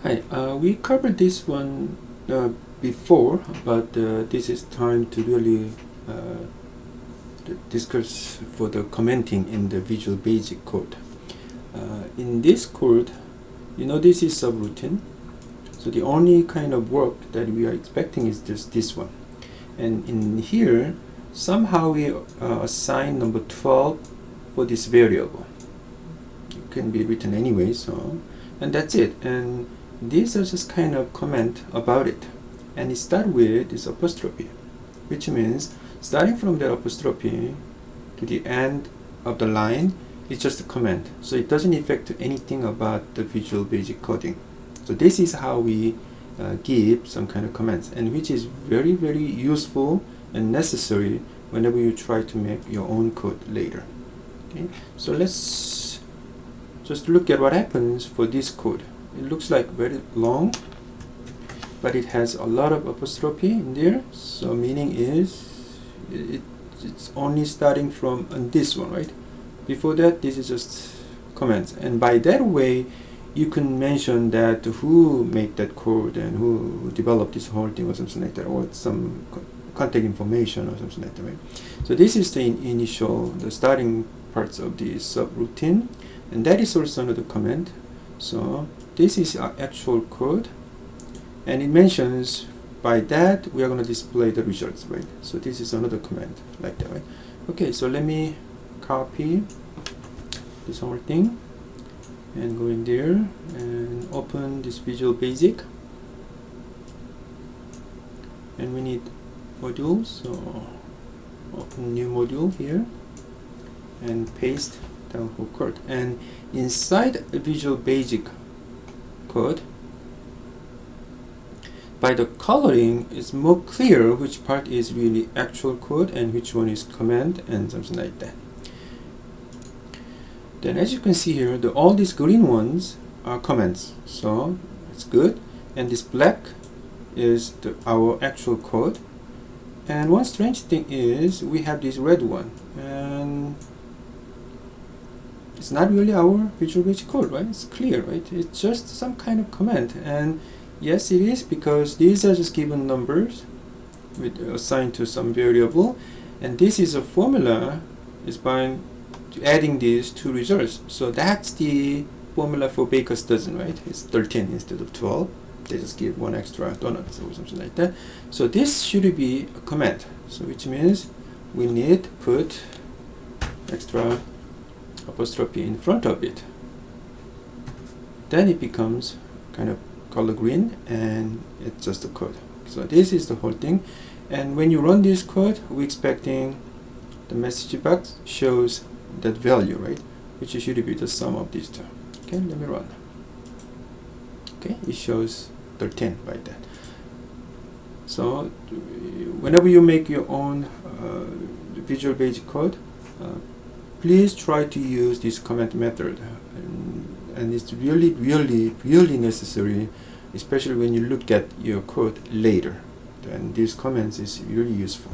Hi, we covered this one before, but this is time to really discuss for the commenting in the Visual Basic code. In this code, this is subroutine, so the only kind of work that we are expecting is just this one. And in here, somehow we assign number 12 for this variable. It can be written anyway, and that's it. And these are just kind of comment about it, and it starts with this apostrophe, which means starting from the apostrophe to the end of the line is just a comment, so it doesn't affect anything about the Visual Basic coding. So this is how we give some kind of comments, and which is very, very useful and necessary whenever you try to make your own code later. Okay, so let's just look at what happens for this code. It looks like very long, but it has a lot of apostrophe in there, so meaning is it's only starting from this one, right? Before that, this is just comments, and by that way you can mention that who made that code and who developed this whole thing or something like that, or some contact information or something like that, right? So this is the initial, the starting parts of the subroutine, and that is also another comment. So this is our actual code, and it mentions by that we are going to display the results, right? So this is another comment like that, right? Okay, so let me copy this whole thing and go in there and open this Visual Basic, and we need modules, so open new module here and paste the whole code. And inside a Visual Basic code, by the coloring, it's more clear which part is really actual code and which one is comment and something like that. Then as you can see here, all these green ones are comments, so it's good. And this black is our actual code. And one strange thing is we have this red one, and it's not really our Visual Basic code, right? It's clear, right? It's just some kind of comment. And yes, it is, because these are just given numbers with assigned to some variable, and this is a formula is by adding these two results. So that's the formula for baker's dozen, right? It's 13 instead of 12. They just give one extra donut or something like that. So this should be a comment, so which means we need to put extra apostrophe in front of it. Then it becomes kind of color green, and it's just a code. So this is the whole thing. And when you run this code, we're expecting the message box shows that value, right? Which should be the sum of these two. Okay, let me run. Okay, it shows 13 by that. So whenever you make your own Visual Basic code, please try to use this comment method, and it's really, really, really necessary, especially when you look at your code later. And these comments is really useful.